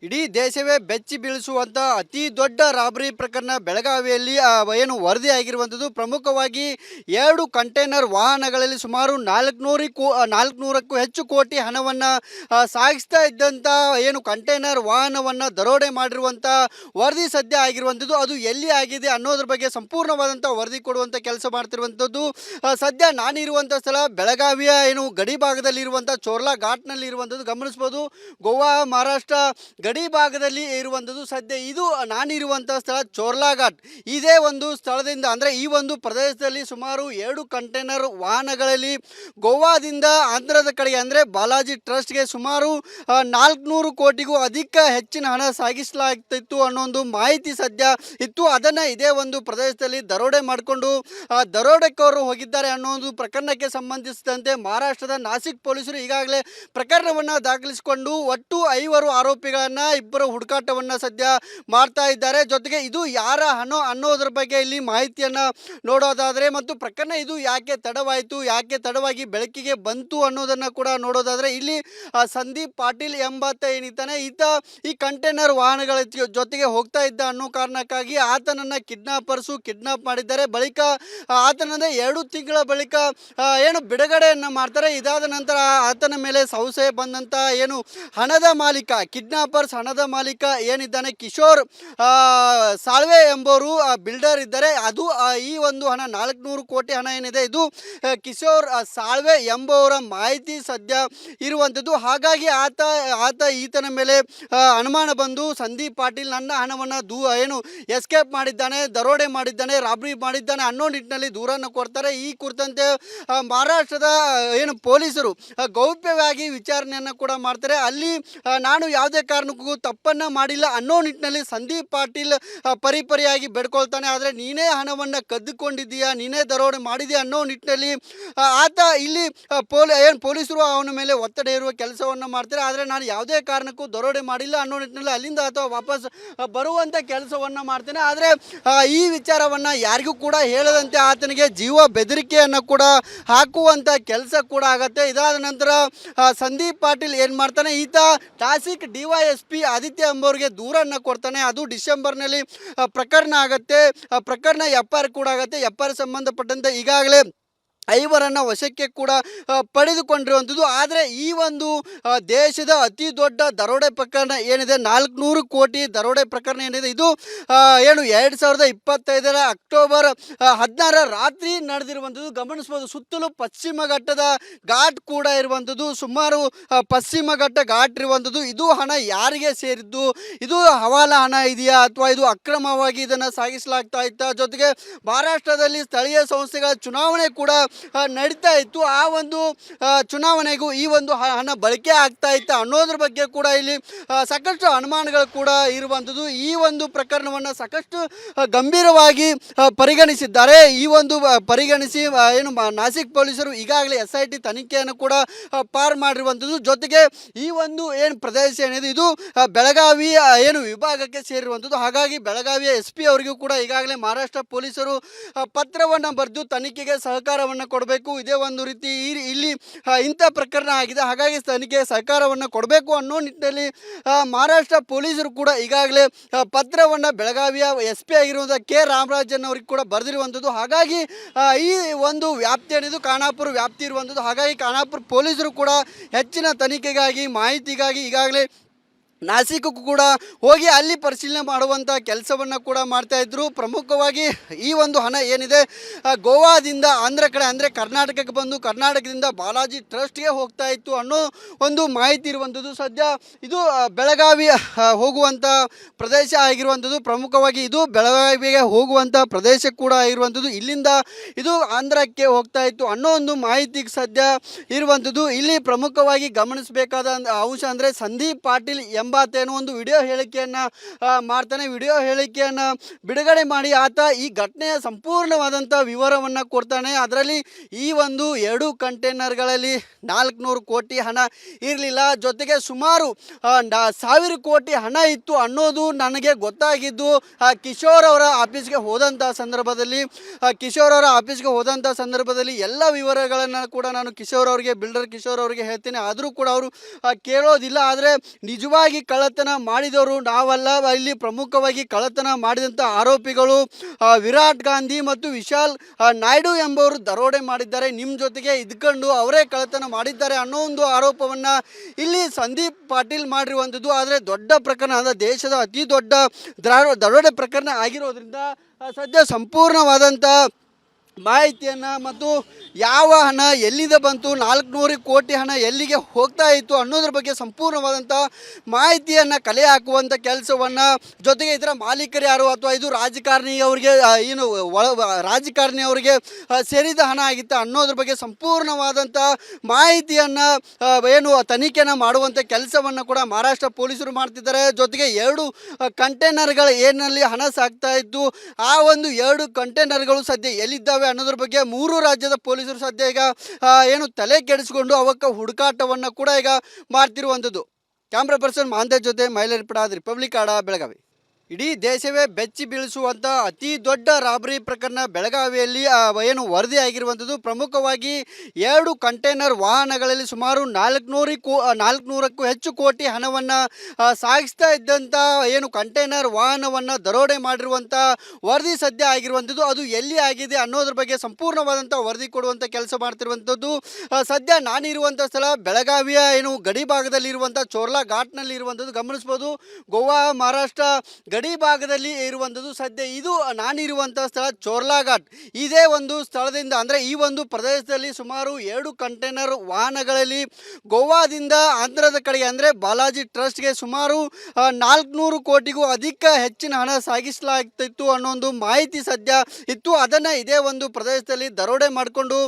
ಇಡೀ ದೇಶವೇ ಬೆಚ್ಚಿ ಬೀಳಿಸುವಂಥ ಅತಿ ದೊಡ್ಡ ರಾಬರಿ ಪ್ರಕರಣ ಬೆಳಗಾವಿಯಲ್ಲಿ ಏನು ವರದಿ ಆಗಿರುವಂಥದ್ದು. ಪ್ರಮುಖವಾಗಿ 2 ಕಂಟೈನರ್ ವಾಹನಗಳಲ್ಲಿ ಸುಮಾರು 400ಕ್ಕೂ ಹೆಚ್ಚು ಕೋಟಿ ಹಣವನ್ನು ಸಾಗಿಸ್ತಾ ಇದ್ದಂಥ ಏನು ಕಂಟೈನರ್ ವಾಹನವನ್ನು ದರೋಡೆ ಮಾಡಿರುವಂಥ ವರದಿ ಸದ್ಯ ಆಗಿರುವಂಥದ್ದು. ಅದು ಎಲ್ಲಿ ಆಗಿದೆ ಅನ್ನೋದ್ರ ಬಗ್ಗೆ ಸಂಪೂರ್ಣವಾದಂಥ ವರದಿ ಕೊಡುವಂಥ ಕೆಲಸ ಮಾಡ್ತಿರುವಂಥದ್ದು. ಸದ್ಯ ನಾನಿರುವಂಥ ಸ್ಥಳ ಬೆಳಗಾವಿಯ ಏನು ಗಡಿ ಭಾಗದಲ್ಲಿರುವಂಥ ಚೋರ್ಲಾ ಘಾಟ್ನಲ್ಲಿ ಇರುವಂಥದ್ದು ಗಮನಿಸ್ಬೋದು. ಗೋವಾ ಮಹಾರಾಷ್ಟ್ರ ಗಡಿ ಭಾಗದಲ್ಲಿ ಇರುವಂಥದ್ದು. ಸದ್ಯ ಇದು ನಾನಿರುವಂಥ ಸ್ಥಳ ಚೋರ್ಲಾ ಘಾಟ್. ಇದೇ ಒಂದು ಸ್ಥಳದಿಂದ ಅಂದರೆ ಈ ಒಂದು ಪ್ರದೇಶದಲ್ಲಿ ಸುಮಾರು 2 ಕಂಟೈನರ್ ವಾಹನಗಳಲ್ಲಿ ಗೋವಾದಿಂದ ಆಂಧ್ರದ ಕಡೆಗೆ ಅಂದರೆ ಬಾಲಾಜಿ ಟ್ರಸ್ಟ್ಗೆ ಸುಮಾರು 400 ಕೋಟಿಗೂ ಅಧಿಕ ಹೆಚ್ಚಿನ ಹಣ ಸಾಗಿಸಲಾಗ್ತಿತ್ತು ಅನ್ನೋ ಒಂದು ಮಾಹಿತಿ ಸದ್ಯ ಇತ್ತು. ಅದನ್ನು ಇದೇ ಒಂದು ಪ್ರದೇಶದಲ್ಲಿ ದರೋಡೆ ಮಾಡಿಕೊಂಡು ದರೋಡೆಕೋರರು ಹೋಗಿದ್ದಾರೆ ಅನ್ನೋ ಒಂದು ಪ್ರಕರಣಕ್ಕೆ ಸಂಬಂಧಿಸಿದಂತೆ ಮಹಾರಾಷ್ಟ್ರದ ನಾಸಿಕ್ ಪೊಲೀಸರು ಈಗಾಗಲೇ ಪ್ರಕರಣವನ್ನು ದಾಖಲಿಸಿಕೊಂಡು ಒಟ್ಟು 5 ಆರೋಪಿಗಳನ್ನು ಇಬ್ಬರು ಹುಡುಕಾಟವನ್ನು ಸದ್ಯ ಮಾಡ್ತಾ ಇದ್ದಾರೆ. ಜೊತೆಗೆ ಇದು ಯಾರ ಹಣ ಅನ್ನೋದ್ರ ಬಗ್ಗೆ ಇಲ್ಲಿ ಮಾಹಿತಿಯನ್ನು ನೋಡೋದಾದರೆ ಮತ್ತು ಪ್ರಕರಣ ಇದು ಯಾಕೆ ತಡವಾಯಿತು, ಯಾಕೆ ತಡವಾಗಿ ಬೆಳಕಿಗೆ ಬಂತು ಅನ್ನೋದನ್ನು ಕೂಡ ನೋಡೋದಾದರೆ ಇಲ್ಲಿ ಸಂದೀಪ್ ಪಾಟೀಲ್ ಎಂಬಾತ ಏನಿದ್ದಾನೆ ಈತ ಈ ಕಂಟೈನರ್ ವಾಹನಗಳ ಜೊತೆಗೆ ಹೋಗ್ತಾ ಇದ್ದ ಅನ್ನೋ ಕಾರಣಕ್ಕಾಗಿ ಆತನನ್ನು ಕಿಡ್ನಾಪ್ ಮಾಡಿದ್ದಾರೆ. ಬಳಿಕ ಆತನನ್ನು 2 ತಿಂಗಳ ಬಳಿಕ ಏನು ಬಿಡುಗಡೆಯನ್ನು ಮಾಡ್ತಾರೆ. ಇದಾದ ನಂತರ ಆತನ ಮೇಲೆ ಸಂಶಯ ಬಂದಂಥ ಏನು ಹಣದ ಮಾಲೀಕ ಕಿಡ್ನಾಪರ್ಸ್ ಹಣದ ಮಾಲೀಕ ಏನಿದ್ದಾನೆ ಕಿಶೋರ್ ಸಾಳ್ವೆ ಎಂಬವರು ಬಿಲ್ಡರ್ ಇದ್ದಾರೆ. ಅದು ಈ ಒಂದು ಹಣ 400 ಕೋಟಿ ಹಣ ಏನಿದೆ ಇದು ಕಿಶೋರ್ ಸಾಳ್ವೆ ಎಂಬುವರ ಮಾಹಿತಿ ಸದ್ಯ ಇರುವಂಥದ್ದು. ಹಾಗಾಗಿ ಈತನ ಮೇಲೆ ಅನುಮಾನ ಬಂದು ಸಂದೀಪ್ ಪಾಟೀಲ್ ನನ್ನ ಹಣವನ್ನು ಏನು ಎಸ್ಕೇಪ್ ಮಾಡಿದ್ದಾನೆ, ದರೋಡೆ ಮಾಡಿದ್ದಾನೆ, ರಾಬರಿ ಮಾಡಿದ್ದಾನೆ ಅನ್ನೋ ನಿಟ್ಟಿನಲ್ಲಿ ದೂರನ್ನು ಕೊಡ್ತಾರೆ. ಈ ಕುರಿತಂತೆ ಮಹಾರಾಷ್ಟ್ರದ ಏನು ಪೊಲೀಸರು ಗೌಪ್ಯವಾಗಿ ವಿಚಾರಣೆಯನ್ನು ಕೂಡ ಮಾಡ್ತಾರೆ. ಅಲ್ಲಿ ನಾನು ಯಾವುದೇ ಕಾರಣಕ್ಕೂ ತಪ್ಪನ್ನು ಮಾಡಿಲ್ಲ ಅನ್ನೋ ನಿಟ್ಟಿನಲ್ಲಿ ಸಂದೀಪ್ ಪಾಟೀಲ್ ಪರಿಪರಿಯಾಗಿ ಬೇಡ್ಕೊಳ್ತಾನೆ. ಆದರೆ ನೀನೇ ಹಣವನ್ನು ಕದ್ದುಕೊಂಡಿದ್ದೀಯಾ, ನೀನೇ ದರೋಡೆ ಮಾಡಿದೆಯಾ ಅನ್ನೋ ನಿಟ್ಟಿನಲ್ಲಿ ಆತ ಇಲ್ಲಿ ಪೊಲೀಸರು ಅವನ ಮೇಲೆ ಒತ್ತಡ ಇರುವ ಕೆಲಸವನ್ನು ಮಾಡ್ತಾರೆ. ಆದರೆ ನಾನು ಯಾವುದೇ ಕಾರಣಕ್ಕೂ ದರೋಡೆ ಮಾಡಿಲ್ಲ ಅನ್ನೋ ನಿಟ್ಟಿನಲ್ಲಿ ಅಲ್ಲಿಂದ ಅಥವಾ ವಾಪಸ್ ಬರುವಂಥ ಕೆಲಸವನ್ನು ಮಾಡ್ತೇನೆ. ಆದರೆ ಈ ವಿಚಾರವನ್ನು ಯಾರಿಗೂ ಕೂಡ ಹೇಳದಂತೆ ಆತನಿಗೆ ಜೀವ ಬೆದರಿಕೆಯನ್ನು ಕೂಡ ಹಾಕುವಂಥ ಕೆಲಸ ಕೂಡ ಆಗತ್ತೆ. ಇದಾದ ನಂತರ ಸಂದೀಪ್ ಪಾಟೀಲ್ ಏನು ಮಾಡ್ತಾನೆ, ಈತ ನಾಸಿಕ್ DYSP ಆದಿತ್ಯ ಎಂಬವರಿಗೆ ದೂರನ್ನು ಕೊಡ್ತಾನೆ. ಅದು ಡಿಸೆಂಬರ್ನಲ್ಲಿ ಪ್ರಕರಣ ಆಗುತ್ತೆ. ಪ್ರಕರಣ FIR ಕೂಡ ಆಗುತ್ತೆ. FIR ಸಂಬಂಧಪಟ್ಟಂತೆ ಈಗಾಗಲೇ 5 ವಶಕ್ಕೆ ಕೂಡ ಪಡೆದುಕೊಂಡಿರುವಂಥದ್ದು. ಆದರೆ ಈ ಒಂದು ದೇಶದ ಅತಿ ದೊಡ್ಡ ದರೋಡೆ ಪ್ರಕರಣ ಏನಿದೆ 400 ಕೋಟಿ ದರೋಡೆ ಪ್ರಕರಣ ಏನಿದೆ ಇದು ಏನು 2025 ಅಕ್ಟೋಬರ್ 16 ರಾತ್ರಿ ನಡೆದಿರುವಂಥದ್ದು ಗಮನಿಸ್ಬೋದು. ಸುತ್ತಲೂ ಪಶ್ಚಿಮ ಘಟ್ಟದ ಘಾಟ್ ಕೂಡ ಇರುವಂಥದ್ದು, ಸುಮಾರು ಪಶ್ಚಿಮ ಘಟ್ಟ ಘಾಟ್ ಇರುವಂಥದ್ದು. ಇದು ಹಣ ಯಾರಿಗೆ ಸೇರಿದ್ದು, ಇದು ಹವಾಲಾ ಹಣ ಇದೆಯಾ ಅಥವಾ ಇದು ಅಕ್ರಮವಾಗಿ ಇದನ್ನು ಸಾಗಿಸಲಾಗ್ತಾ ಇತ್ತಾ, ಜೊತೆಗೆ ಮಹಾರಾಷ್ಟ್ರದಲ್ಲಿ ಸ್ಥಳೀಯ ಸಂಸ್ಥೆಗಳ ಚುನಾವಣೆ ಕೂಡ ನಡೀತಾ ಇತ್ತು. ಆ ಒಂದು ಚುನಾವಣೆಗೂ ಈ ಒಂದು ಹಣ ಬಳಕೆ ಆಗ್ತಾ ಇತ್ತು ಅನ್ನೋದ್ರ ಬಗ್ಗೆ ಕೂಡ ಇಲ್ಲಿ ಸಾಕಷ್ಟು ಅನುಮಾನಗಳು ಕೂಡ ಇರುವಂಥದ್ದು. ಈ ಒಂದು ಪ್ರಕರಣವನ್ನು ಸಾಕಷ್ಟು ಗಂಭೀರವಾಗಿ ಪರಿಗಣಿಸಿದ್ದಾರೆ. ಈ ಒಂದು ಪರಿಗಣಿಸಿ ಏನು ನಾಸಿಕ್ ಪೊಲೀಸರು ಈಗಾಗಲೇ SIT ತನಿಖೆಯನ್ನು ಕೂಡ ಪಾರು ಮಾಡಿರುವಂಥದ್ದು. ಜೊತೆಗೆ ಈ ಒಂದು ಏನು ಪ್ರದೇಶ ಏನಿದೆ ಇದು ಬೆಳಗಾವಿ ಏನು ವಿಭಾಗಕ್ಕೆ ಸೇರಿರುವಂಥದ್ದು. ಹಾಗಾಗಿ ಬೆಳಗಾವಿಯ SP ಅವರಿಗೂ ಕೂಡ ಈಗಾಗಲೇ ಮಹಾರಾಷ್ಟ್ರ ಪೊಲೀಸರು ಪತ್ರವನ್ನು ಬರೆದು ತನಿಖೆಗೆ ಸಹಕಾರವನ್ನು ಕೊಡಬೇಕು. ಇದೇ ಒಂದು ರೀತಿ ಇಲ್ಲಿ ಇಂಥ ಪ್ರಕರಣ ಆಗಿದೆ, ಹಾಗಾಗಿ ತನಿಖೆಗೆ ಸಹಕಾರವನ್ನು ಕೊಡಬೇಕು ಅನ್ನೋ ನಿಟ್ಟಿನಲ್ಲಿ ಮಹಾರಾಷ್ಟ್ರ ಪೊಲೀಸರು ಕೂಡ ಈಗಾಗಲೇ ಪತ್ರವನ್ನು ಬೆಳಗಾವಿಯ SP ಆಗಿರುವಂಥ K ರಾಮರಾಜನ್ ಅವ್ರಿಗೆ ಕೂಡ ಬರೆದಿರುವಂಥದ್ದು. ಹಾಗಾಗಿ ಈ ಒಂದು ವ್ಯಾಪ್ತಿ ಏನಿದು ಖಾನಾಪುರ ವ್ಯಾಪ್ತಿ ಇರುವಂಥದ್ದು. ಹಾಗಾಗಿ ಖಾನಾಪುರ ಪೊಲೀಸರು ಕೂಡ ಹೆಚ್ಚಿನ ತನಿಖೆಗಾಗಿ ಮಾಹಿತಿಗಾಗಿ ಈಗಾಗಲೇ ನಾಸಿಕ್ಗೂ ಕೂಡ ಹೋಗಿ ಅಲ್ಲಿ ಪರಿಶೀಲನೆ ಮಾಡುವಂಥ ಕೆಲಸವನ್ನು ಕೂಡ ಮಾಡ್ತಾಯಿದ್ರು. ಪ್ರಮುಖವಾಗಿ ಈ ಒಂದು ಹಣ ಏನಿದೆ ಗೋವಾದಿಂದ ಆಂಧ್ರ ಕಡೆ ಅಂದರೆ ಕರ್ನಾಟಕಕ್ಕೆ ಬಂದು ಕರ್ನಾಟಕದಿಂದ ಬಾಲಾಜಿ ಟ್ರಸ್ಟ್ಗೆ ಹೋಗ್ತಾ ಇತ್ತು ಅನ್ನೋ ಒಂದು ಮಾಹಿತಿ ಇರುವಂಥದ್ದು. ಸದ್ಯ ಇದು ಬೆಳಗಾವಿ ಹೋಗುವಂಥ ಪ್ರದೇಶ ಆಗಿರುವಂಥದ್ದು. ಪ್ರಮುಖವಾಗಿ ಇದು ಬೆಳಗಾವಿಗೆ ಹೋಗುವಂಥ ಪ್ರದೇಶ ಕೂಡ ಆಗಿರುವಂಥದ್ದು. ಇಲ್ಲಿಂದ ಇದು ಆಂಧ್ರಕ್ಕೆ ಹೋಗ್ತಾ ಇತ್ತು ಅನ್ನೋ ಒಂದು ಮಾಹಿತಿ ಸದ್ಯ ಇರುವಂಥದ್ದು. ಇಲ್ಲಿ ಪ್ರಮುಖವಾಗಿ ಗಮನಿಸಬೇಕಾದ ಅಂಶ ಅಂದರೆ ಸಂದೀಪ್ ಪಾಟೀಲ್ ಎಂಬಾತೇನೋ ಒಂದು ವಿಡಿಯೋ ಹೇಳಿಕೆಯನ್ನು ಮಾಡ್ತಾನೆ. ವಿಡಿಯೋ ಹೇಳಿಕೆಯನ್ನು ಬಿಡುಗಡೆ ಮಾಡಿ ಆತ ಈ ಘಟನೆಯ ಸಂಪೂರ್ಣವಾದಂಥ ವಿವರವನ್ನು ಕೊಡ್ತಾನೆ. ಅದರಲ್ಲಿ ಈ ಒಂದು 2 ಕಂಟೈನರ್ಗಳಲ್ಲಿ 400 ಕೋಟಿ ಹಣ ಇರಲಿಲ್ಲ, ಜೊತೆಗೆ ಸುಮಾರು 1000 ಕೋಟಿ ಹಣ ಇತ್ತು ಅನ್ನೋದು ನನಗೆ ಗೊತ್ತಾಗಿದ್ದು ಕಿಶೋರ್ ಅವರ ಆಫೀಸ್ಗೆ ಹೋದಂಥ ಸಂದರ್ಭದಲ್ಲಿ ಎಲ್ಲ ವಿವರಗಳನ್ನು ಕೂಡ ನಾನು ಬಿಲ್ಡರ್ ಕಿಶೋರ್ ಅವರಿಗೆ ಹೇಳ್ತೇನೆ. ಆದರೂ ಕೂಡ ಅವರು ಕೇಳೋದಿಲ್ಲ. ಆದರೆ ನಿಜವಾಗಿ ಕಳ್ಳತನ ಮಾಡಿದವರು ನಾವಲ್ಲ. ಇಲ್ಲಿ ಪ್ರಮುಖವಾಗಿ ಕಳ್ಳತನ ಮಾಡಿದಂಥ ಆರೋಪಿಗಳು ವಿರಾಟ್ ಗಾಂಧಿ ಮತ್ತು ವಿಶಾಲ್ ನಾಯ್ಡು ಎಂಬವರು ದರೋಡೆ ಮಾಡಿದ್ದಾರೆ. ನಿಮ್ಮ ಜೊತೆಗೆ ಇದ್ಕೊಂಡು ಅವರೇ ಕಳ್ಳತನ ಮಾಡಿದ್ದಾರೆ ಅನ್ನೋ ಒಂದು ಆರೋಪವನ್ನು ಇಲ್ಲಿ ಸಂದೀಪ್ ಪಾಟೀಲ್ ಮಾಡಿರುವಂಥದ್ದು. ಆದರೆ ದೊಡ್ಡ ಪ್ರಕರಣ, ಅಂದರೆ ದೇಶದ ಅತಿ ದೊಡ್ಡ ದರೋಡೆ ಪ್ರಕರಣ ಆಗಿರೋದ್ರಿಂದ ಸದ್ಯ ಸಂಪೂರ್ಣವಾದಂಥ ಮಾಹಿತಿಯನ್ನು ಮತ್ತು ಯಾವ ಹಣ ಎಲ್ಲಿಂದ ಬಂತು, 400 ಕೋಟಿ ಹಣ ಎಲ್ಲಿಗೆ ಹೋಗ್ತಾ ಇತ್ತು ಅನ್ನೋದ್ರ ಬಗ್ಗೆ ಸಂಪೂರ್ಣವಾದಂಥ ಮಾಹಿತಿಯನ್ನು ಕಲೆ ಹಾಕುವಂಥ ಕೆಲಸವನ್ನು, ಜೊತೆಗೆ ಇದರ ಮಾಲೀಕರು ಯಾರು ಅಥವಾ ಇದು ರಾಜಕಾರಣಿಯವರಿಗೆ ಏನು ರಾಜಕಾರಣಿಯವರಿಗೆ ಸೇರಿದ ಹಣ ಆಗಿತ್ತು ಅನ್ನೋದ್ರ ಬಗ್ಗೆ ಸಂಪೂರ್ಣವಾದಂಥ ಮಾಹಿತಿಯನ್ನು ಏನು ತನಿಖೆಯನ್ನು ಮಾಡುವಂಥ ಕೆಲಸವನ್ನು ಕೂಡ ಮಹಾರಾಷ್ಟ್ರ ಪೊಲೀಸರು ಮಾಡ್ತಿದ್ದಾರೆ. ಜೊತೆಗೆ 2 ಕಂಟೈನರ್ಗಳ ಏನಲ್ಲಿ ಹಣ ಸಾಗ್ತಾ ಇತ್ತು, ಆ ಒಂದು 2 ಕಂಟೈನರ್ಗಳು ಸದ್ಯ ಎಲ್ಲಿದ್ದಾವೆ ಅನ್ನೋದ್ರ ಬಗ್ಗೆ 3 ರಾಜ್ಯದ ಪೊಲೀಸರು ಸದ್ಯ ಈಗ ಏನು ತಲೆ ಕೆಡಿಸಿಕೊಂಡು ಅವಕ್ಕೆ ಹುಡುಕಾಟವನ್ನು ಕೂಡ ಈಗ ಮಾಡ್ತಿರುವಂಥದ್ದು. ಕ್ಯಾಮ್ರಾ ಪರ್ಸನ್ ಮಹಾಂತೇಶ್ ಜೊತೆ ಮೈಲೇರ್ ಪಡಾದ್, ರಿಪಬ್ಲಿಕ್ ಆಡ, ಬೆಳಗಾವಿ. ಇಡೀ ದೇಶವೇ ಬೆಚ್ಚಿ ಬೀಳಿಸುವಂಥ ಅತಿ ದೊಡ್ಡ ರಾಬರಿ ಪ್ರಕರಣ ಬೆಳಗಾವಿಯಲ್ಲಿ ಏನು ವರದಿ ಆಗಿರುವಂಥದ್ದು. ಪ್ರಮುಖವಾಗಿ 2 ಕಂಟೈನರ್ ವಾಹನಗಳಲ್ಲಿ ಸುಮಾರು 400ಕ್ಕೂ ಹೆಚ್ಚು ಕೋಟಿ ಹಣವನ್ನು ಸಾಗಿಸ್ತಾ ಇದ್ದಂಥ ಏನು ಕಂಟೈನರ್ ವಾಹನವನ್ನು ದರೋಡೆ ಮಾಡಿರುವಂಥ ವರದಿ ಸದ್ಯ ಆಗಿರುವಂಥದ್ದು. ಅದು ಎಲ್ಲಿ ಆಗಿದೆ ಅನ್ನೋದ್ರ ಬಗ್ಗೆ ಸಂಪೂರ್ಣವಾದಂಥ ವರದಿ ಕೊಡುವಂಥ ಕೆಲಸ ಮಾಡ್ತಿರುವಂಥದ್ದು. ಸದ್ಯ ನಾನಿರುವಂಥ ಸ್ಥಳ ಬೆಳಗಾವಿಯ ಏನು ಗಡಿ ಭಾಗದಲ್ಲಿರುವಂಥ ಚೋರ್ಲಾ ಘಾಟ್ನಲ್ಲಿ ಇರುವಂಥದ್ದು ಗಮನಿಸ್ಬೋದು. ಗೋವಾ ಮಹಾರಾಷ್ಟ್ರ ಗಡಿ ಭಾಗದಲ್ಲಿ ಇರುವಂಥದ್ದು. ಸದ್ಯ ಇದು ನಾನಿರುವಂಥ ಸ್ಥಳ ಚೋರ್ಲಾ ಘಾಟ್. ಇದೇ ಒಂದು ಸ್ಥಳದಿಂದ, ಅಂದರೆ ಈ ಒಂದು ಪ್ರದೇಶದಲ್ಲಿ ಸುಮಾರು 2 ಕಂಟೈನರ್ ವಾಹನಗಳಲ್ಲಿ ಗೋವಾದಿಂದ ಆಂಧ್ರದ ಕಡೆಗೆ, ಅಂದರೆ ಬಾಲಾಜಿ ಟ್ರಸ್ಟ್ಗೆ ಸುಮಾರು 400 ಕೋಟಿಗೂ ಅಧಿಕ ಹೆಚ್ಚಿನ ಹಣ ಸಾಗಿಸಲಾಗ್ತಿತ್ತು ಅನ್ನೋ ಒಂದು ಮಾಹಿತಿ ಸದ್ಯ ಇತ್ತು. ಅದನ್ನು ಇದೇ ಒಂದು ಪ್ರದೇಶದಲ್ಲಿ ದರೋಡೆ ಮಾಡಿಕೊಂಡು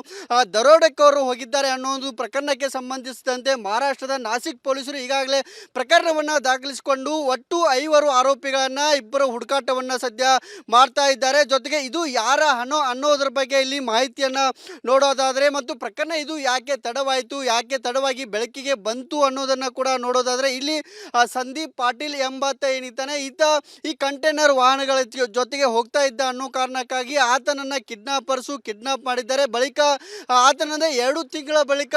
ದರೋಡೆಕೋರರು ಹೋಗಿದ್ದಾರೆ ಅನ್ನೋ ಒಂದು ಪ್ರಕರಣಕ್ಕೆ ಸಂಬಂಧಿಸಿದಂತೆ ಮಹಾರಾಷ್ಟ್ರದ ನಾಸಿಕ್ ಪೊಲೀಸರು ಈಗಾಗಲೇ ಪ್ರಕರಣವನ್ನು ದಾಖಲಿಸಿಕೊಂಡು ಒಟ್ಟು 5 ಆರೋಪಿಗಳನ್ನು 2 ಹುಡುಕಾಟವನ್ನು ಸದ್ಯ ಮಾಡ್ತಾ ಇದ್ದಾರೆ. ಜೊತೆಗೆ ಇದು ಯಾರ ಹಣ ಅನ್ನೋದ್ರ ಬಗ್ಗೆ ಇಲ್ಲಿ ಮಾಹಿತಿಯನ್ನು ನೋಡೋದಾದರೆ ಮತ್ತು ಪ್ರಕರಣ ಇದು ಯಾಕೆ ತಡವಾಯಿತು, ಯಾಕೆ ತಡವಾಗಿ ಬೆಳಕಿಗೆ ಬಂತು ಅನ್ನೋದನ್ನು ಕೂಡ ನೋಡೋದಾದರೆ ಇಲ್ಲಿ ಸಂದೀಪ್ ಪಾಟೀಲ್ ಎಂಬಾತ ಏನಿದ್ದಾನೆ, ಈತ ಈ ಕಂಟೈನರ್ ವಾಹನಗಳ ಜೊತೆಗೆ ಹೋಗ್ತಾ ಇದ್ದ ಅನ್ನೋ ಕಾರಣಕ್ಕಾಗಿ ಆತನನ್ನು ಕಿಡ್ನಾಪ್ ಮಾಡಿದ್ದಾರೆ. ಬಳಿಕ ಆತನನ್ನು 2 ತಿಂಗಳ ಬಳಿಕ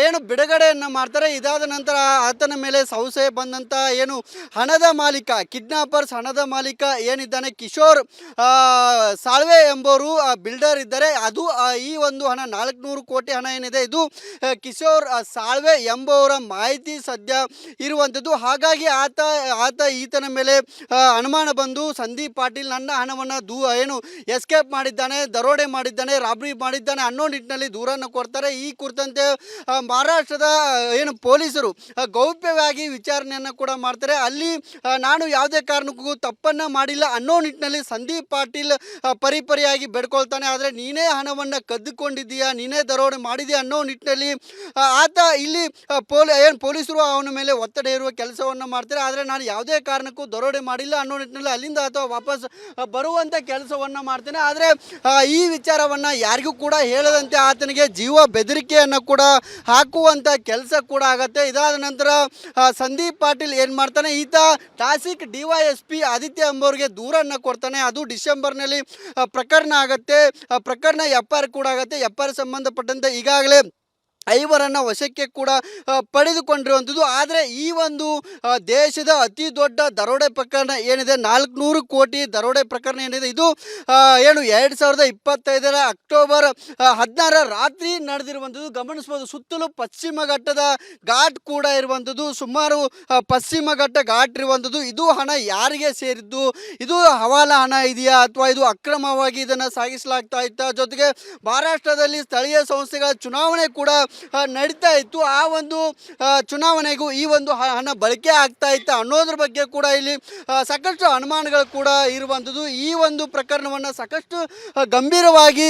ಏನು ಬಿಡುಗಡೆಯನ್ನು ಮಾಡ್ತಾರೆ. ಇದಾದ ನಂತರ ಆತನ ಮೇಲೆ ಸಂಶಯ ಬಂದಂಥ ಏನು ಹಣದ ಮಾಲೀಕ, ಹಣದ ಮಾಲೀಕ ಏನಿದ್ದಾನೆ ಕಿಶೋರ್ ಸಾಳ್ವೆ ಎಂಬವರು ಬಿಲ್ಡರ್ ಇದ್ದಾರೆ. ಅದು ಈ ಒಂದು ಹಣ 400 ಕೋಟಿ ಹಣ ಏನಿದೆ ಇದು ಕಿಶೋರ್ ಸಾಳ್ವೆ ಎಂಬುವರ ಮಾಹಿತಿ ಸದ್ಯ ಇರುವಂಥದ್ದು. ಹಾಗಾಗಿ ಈತನ ಮೇಲೆ ಅನುಮಾನ ಬಂದು ಸಂದೀಪ್ ಪಾಟೀಲ್ ನನ್ನ ಹಣವನ್ನು ಏನು ಎಸ್ಕೇಪ್ ಮಾಡಿದ್ದಾನೆ, ದರೋಡೆ ಮಾಡಿದ್ದಾನೆ, ರಾಬರಿ ಮಾಡಿದ್ದಾನೆ ಅನ್ನೋ ನಿಟ್ಟಿನಲ್ಲಿ ದೂರನ್ನು ಕೊಡ್ತಾರೆ. ಈ ಕುರಿತಂತೆ ಮಹಾರಾಷ್ಟ್ರದ ಏನು ಪೊಲೀಸರು ಗೌಪ್ಯವಾಗಿ ವಿಚಾರಣೆಯನ್ನು ಕೂಡ ಮಾಡ್ತಾರೆ. ಅಲ್ಲಿ ನಾನು ಯಾವುದೇ ಕಾರಣಕ್ಕೂ ತಪ್ಪನ್ನು ಮಾಡಿಲ್ಲ ಅನ್ನೋ ನಿಟ್ಟಿನಲ್ಲಿ ಸಂದೀಪ್ ಪಾಟೀಲ್ ಪರಿಪರಿಯಾಗಿ ಬೇಡ್ಕೊಳ್ತಾನೆ. ಆದರೆ ನೀನೇ ಹಣವನ್ನು ಕದ್ದುಕೊಂಡಿದ್ದೀಯಾ, ನೀನೇ ದರೋಡೆ ಮಾಡಿದೆಯಾ ಅನ್ನೋ ನಿಟ್ಟಿನಲ್ಲಿ ಆತ ಇಲ್ಲಿ ಪೊಲೀಸರು ಅವನ ಮೇಲೆ ಒತ್ತಡ ಹೇರುವ ಕೆಲಸವನ್ನು ಮಾಡ್ತಾರೆ. ಆದರೆ ನಾನು ಯಾವುದೇ ಕಾರಣಕ್ಕೂ ದರೋಡೆ ಮಾಡಿಲ್ಲ ಅನ್ನೋ ನಿಟ್ಟಿನಲ್ಲಿ ಅಲ್ಲಿಂದ ಅಥವಾ ವಾಪಸ್ ಬರುವಂಥ ಕೆಲಸವನ್ನು ಮಾಡ್ತೇನೆ. ಆದರೆ ಈ ವಿಚಾರವನ್ನು ಯಾರಿಗೂ ಕೂಡ ಹೇಳದಂತೆ ಆತನಿಗೆ ಜೀವ ಬೆದರಿಕೆಯನ್ನು ಕೂಡ ಹಾಕುವಂಥ ಕೆಲಸ ಕೂಡ ಆಗತ್ತೆ. ಇದಾದ ನಂತರ ಸಂದೀಪ್ ಪಾಟೀಲ್ ಏನು ಮಾಡ್ತಾನೆ, ಈತ ನಾಸಿಕ್ DYSP ಆದಿತ್ಯ ಎಂಬವರಿಗೆ ದೂರನ್ನು ಕೊಡ್ತಾನೆ. ಅದು ಡಿಸೆಂಬರ್ನಲ್ಲಿ ಪ್ರಕರಣ ಆಗುತ್ತೆ. ಪ್ರಕರಣ FIR ಕೂಡ ಆಗುತ್ತೆ. FIR ಸಂಬಂಧಪಟ್ಟಂತೆ ಈಗಾಗಲೇ 5 ವಶಕ್ಕೆ ಕೂಡ ಪಡೆದುಕೊಂಡಿರುವಂಥದ್ದು. ಆದರೆ ಈ ಒಂದು ದೇಶದ ಅತಿ ದೊಡ್ಡ ದರೋಡೆ ಪ್ರಕರಣ ಏನಿದೆ, 400 ಕೋಟಿ ದರೋಡೆ ಪ್ರಕರಣ ಏನಿದೆ, ಇದು ಏನು 2025 ಅಕ್ಟೋಬರ್ 16 ರಾತ್ರಿ ನಡೆದಿರುವಂಥದ್ದು ಗಮನಿಸ್ಬೋದು. ಸುತ್ತಲೂ ಪಶ್ಚಿಮ ಘಟ್ಟದ ಘಾಟ್ ಕೂಡ ಇರುವಂಥದ್ದು, ಸುಮಾರು ಪಶ್ಚಿಮ ಘಟ್ಟ ಘಾಟ್ ಇರುವಂಥದ್ದು. ಇದು ಹಣ ಯಾರಿಗೆ ಸೇರಿದ್ದು, ಇದು ಹವಾಲಾ ಹಣ ಇದೆಯಾ ಅಥವಾ ಇದು ಅಕ್ರಮವಾಗಿ ಇದನ್ನು ಸಾಗಿಸಲಾಗ್ತಾ ಇತ್ತಾ, ಜೊತೆಗೆ ಮಹಾರಾಷ್ಟ್ರದಲ್ಲಿ ಸ್ಥಳೀಯ ಸಂಸ್ಥೆಗಳ ಚುನಾವಣೆ ಕೂಡ ನಡೀತಾ ಇತ್ತು. ಆ ಒಂದು ಚುನಾವಣೆಗೂ ಈ ಒಂದು ಹಣ ಬಳಕೆ ಆಗ್ತಾ ಇತ್ತು ಅನ್ನೋದ್ರ ಬಗ್ಗೆ ಕೂಡ ಇಲ್ಲಿ ಸಾಕಷ್ಟು ಅನುಮಾನಗಳು ಕೂಡ ಇರುವಂಥದ್ದು. ಈ ಒಂದು ಪ್ರಕರಣವನ್ನು ಸಾಕಷ್ಟು ಗಂಭೀರವಾಗಿ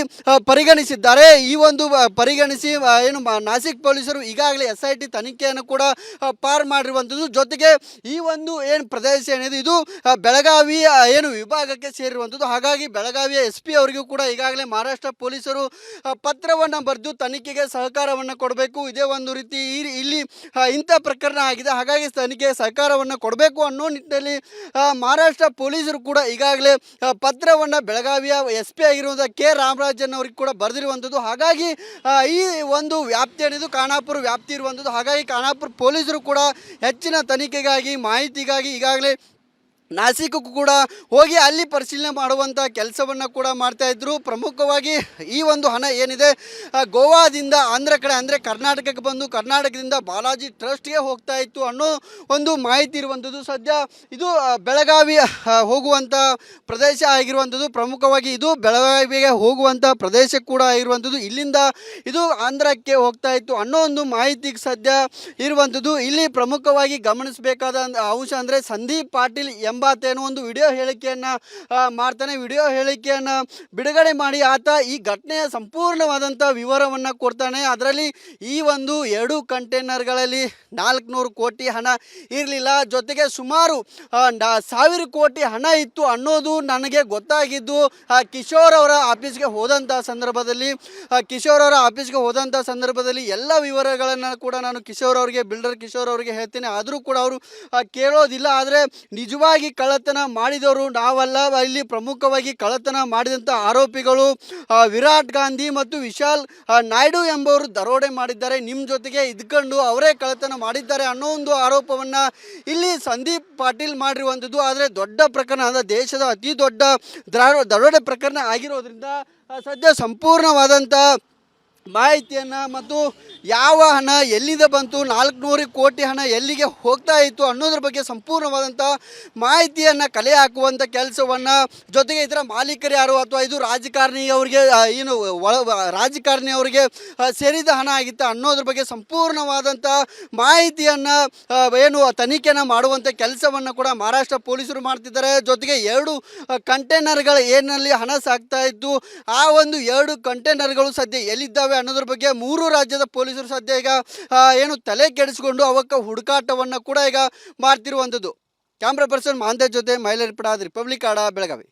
ಪರಿಗಣಿಸಿದ್ದಾರೆ. ಈ ಒಂದು ಪರಿಗಣಿಸಿ ಏನು ನಾಸಿಕ್ ಪೊಲೀಸರು ಈಗಾಗಲೇ SIT ತನಿಖೆಯನ್ನು ಕೂಡ ಪಾರು ಮಾಡಿರುವಂಥದ್ದು. ಜೊತೆಗೆ ಈ ಒಂದು ಏನು ಪ್ರದೇಶ ಏನಿದೆ ಇದು ಬೆಳಗಾವಿ ಏನು ವಿಭಾಗಕ್ಕೆ ಸೇರಿರುವಂಥದ್ದು. ಹಾಗಾಗಿ ಬೆಳಗಾವಿಯ SP ಅವರಿಗೂ ಕೂಡ ಈಗಾಗಲೇ ಮಹಾರಾಷ್ಟ್ರ ಪೊಲೀಸರು ಪತ್ರವನ್ನು ಬರೆದು ತನಿಖೆಗೆ ಸಹಕಾರವನ್ನು ಸಹಕಾರವನ್ನು ಕೊಡಬೇಕು. ಇದೇ ಒಂದು ರೀತಿ ಇಲ್ಲಿ ಇಂಥ ಪ್ರಕರಣ ಆಗಿದೆ, ಹಾಗಾಗಿ ತನಿಖೆ ಸಹಕಾರವನ್ನು ಕೊಡಬೇಕು ಅನ್ನೋ ನಿಟ್ಟಿನಲ್ಲಿ ಮಹಾರಾಷ್ಟ್ರ ಪೊಲೀಸರು ಕೂಡ ಈಗಾಗಲೇ ಪತ್ರವನ್ನು ಬೆಳಗಾವಿಯ SP ಆಗಿರುವಂಥ ರಾಮರಾಜನ್ ಅವರಿಗೆ ಕೂಡ ಬರೆದಿರುವಂಥದ್ದು. ಹಾಗಾಗಿ ಈ ಒಂದು ವ್ಯಾಪ್ತಿ ಏನಿದು ಖಾನಾಪುರ ವ್ಯಾಪ್ತಿ ಇರುವಂಥದ್ದು. ಹಾಗಾಗಿ ಖಾನಾಪುರ ಪೊಲೀಸರು ಕೂಡ ಹೆಚ್ಚಿನ ತನಿಖೆಗಾಗಿ ಮಾಹಿತಿಗಾಗಿ ಈಗಾಗಲೇ ನಾಸಿಕಕ್ಕೂ ಕೂಡ ಹೋಗಿ ಅಲ್ಲಿ ಪರಿಶೀಲನೆ ಮಾಡುವಂಥ ಕೆಲಸವನ್ನು ಕೂಡ ಮಾಡ್ತಾಯಿದ್ರು. ಪ್ರಮುಖವಾಗಿ ಈ ಒಂದು ಹಣ ಏನಿದೆ ಗೋವಾದಿಂದ ಆಂಧ್ರ ಕಡೆ ಅಂದರೆ ಕರ್ನಾಟಕಕ್ಕೆ ಬಂದು ಕರ್ನಾಟಕದಿಂದ ಬಾಲಾಜಿ ಟ್ರಸ್ಟ್ಗೆ ಹೋಗ್ತಾ ಇತ್ತು ಅನ್ನೋ ಒಂದು ಮಾಹಿತಿ ಇರುವಂಥದ್ದು. ಸದ್ಯ ಇದು ಬೆಳಗಾವಿ ಹೋಗುವಂಥ ಪ್ರದೇಶ ಆಗಿರುವಂಥದ್ದು. ಪ್ರಮುಖವಾಗಿ ಇದು ಬೆಳಗಾವಿಗೆ ಹೋಗುವಂಥ ಪ್ರದೇಶ ಕೂಡ ಆಗಿರುವಂಥದ್ದು. ಇಲ್ಲಿಂದ ಇದು ಆಂಧ್ರಕ್ಕೆ ಹೋಗ್ತಾ ಇತ್ತು ಅನ್ನೋ ಒಂದು ಮಾಹಿತಿ ಸದ್ಯ ಇರುವಂಥದ್ದು. ಇಲ್ಲಿ ಪ್ರಮುಖವಾಗಿ ಗಮನಿಸಬೇಕಾದ ಅಂಶ ಅಂದರೆ ಸಂದೀಪ್ ಪಾಟೀಲ್ ಎಂಬಾತೇನೋ ಒಂದು ವಿಡಿಯೋ ಹೇಳಿಕೆಯನ್ನು ಮಾಡ್ತಾನೆ. ವಿಡಿಯೋ ಹೇಳಿಕೆಯನ್ನು ಬಿಡುಗಡೆ ಮಾಡಿ ಆತ ಈ ಘಟನೆಯ ಸಂಪೂರ್ಣವಾದಂಥ ವಿವರವನ್ನು ಕೊಡ್ತಾನೆ. ಅದರಲ್ಲಿ ಈ ಒಂದು 2 ಕಂಟೈನರ್ಗಳಲ್ಲಿ 400 ಕೋಟಿ ಹಣ ಇರಲಿಲ್ಲ, ಜೊತೆಗೆ ಸುಮಾರು 1000 ಕೋಟಿ ಹಣ ಇತ್ತು ಅನ್ನೋದು ನನಗೆ ಗೊತ್ತಾಗಿದ್ದು ಕಿಶೋರ್ ಅವರ ಆಫೀಸ್ಗೆ ಹೋದಂಥ ಸಂದರ್ಭದಲ್ಲಿ ಎಲ್ಲ ವಿವರಗಳನ್ನು ಕೂಡ ನಾನು ಕಿಶೋರ್ ಅವರಿಗೆ ಬಿಲ್ಡರ್ ಕಿಶೋರ್ ಅವರಿಗೆ ಹೇಳ್ತೇನೆ. ಆದರೂ ಕೂಡ ಅವರು ಕೇಳೋದಿಲ್ಲ. ಆದರೆ ನಿಜವಾಗಿ ಕಳ್ಳತನ ಮಾಡಿದವರು ನಾವಲ್ಲ. ಇಲ್ಲಿ ಪ್ರಮುಖವಾಗಿ ಕಳ್ಳತನ ಮಾಡಿದಂಥ ಆರೋಪಿಗಳು ವಿರಾಟ್ ಗಾಂಧಿ ಮತ್ತು ವಿಶಾಲ್ ನಾಯ್ಡು ಎಂಬವರು ದರೋಡೆ ಮಾಡಿದ್ದಾರೆ, ನಿಮ್ಮ ಜೊತೆಗೆ ಇದ್ಕೊಂಡು ಅವರೇ ಕಳ್ಳತನ ಮಾಡಿದ್ದಾರೆ ಅನ್ನೋ ಒಂದು ಆರೋಪವನ್ನು ಇಲ್ಲಿ ಸಂದೀಪ್ ಪಾಟೀಲ್ ಮಾಡಿರುವಂಥದ್ದು. ಆದರೆ ದೊಡ್ಡ ಪ್ರಕರಣ ಅಂದರೆ ದೇಶದ ಅತಿ ದೊಡ್ಡ ದರೋಡೆ ಪ್ರಕರಣ ಆಗಿರೋದ್ರಿಂದ ಸದ್ಯ ಸಂಪೂರ್ಣವಾದಂಥ ಮಾಹಿತಿಯನ್ನು ಮತ್ತು ಯಾವ ಹಣ ಎಲ್ಲಿಂದ ಬಂತು, 400 ಕೋಟಿ ಹಣ ಎಲ್ಲಿಗೆ ಹೋಗ್ತಾ ಇತ್ತು ಅನ್ನೋದ್ರ ಬಗ್ಗೆ ಸಂಪೂರ್ಣವಾದಂಥ ಮಾಹಿತಿಯನ್ನು ಕಲೆ ಹಾಕುವಂಥ ಕೆಲಸವನ್ನು, ಜೊತೆಗೆ ಇದರ ಮಾಲೀಕರು ಯಾರು ಅಥವಾ ಇದು ರಾಜಕಾರಣಿಯವರಿಗೆ ರಾಜಕಾರಣಿಯವರಿಗೆ ಸೇರಿದ ಹಣ ಆಗಿತ್ತು ಅನ್ನೋದ್ರ ಬಗ್ಗೆ ಸಂಪೂರ್ಣವಾದಂಥ ಮಾಹಿತಿಯನ್ನು ತನಿಖೆಯನ್ನು ಮಾಡುವಂಥ ಕೆಲಸವನ್ನು ಕೂಡ ಮಹಾರಾಷ್ಟ್ರ ಪೊಲೀಸರು ಮಾಡ್ತಿದ್ದಾರೆ. ಜೊತೆಗೆ 2 ಕಂಟೈನರ್ಗಳ ಏನಲ್ಲಿ ಹಣ ಸಾಗ್ತಾ ಇತ್ತು, ಆ ಒಂದು 2 ಕಂಟೈನರ್ಗಳು ಸದ್ಯ ಎಲ್ಲಿದ್ದಾವೆ ಅನ್ನೋದ್ರ ಬಗ್ಗೆ 3 ರಾಜ್ಯದ ಪೊಲೀಸರು ಸದ್ಯ ಈಗ ತಲೆ ಕೆಡಿಸಿಕೊಂಡು ಅವಕ್ಕೆ ಹುಡುಕಾಟವನ್ನು ಕೂಡ ಈಗ ಮಾಡ್ತಿರುವಂಥದ್ದು. ಕ್ಯಾಮ್ರಾ ಪರ್ಸನ್ ಮಹಾಂತೇಶ್ ಜೊತೆ ಮೈಲಾರಿಪುರ ರಿಪಬ್ಲಿಕ್ ಆಡ ಬೆಳಗಾವಿ.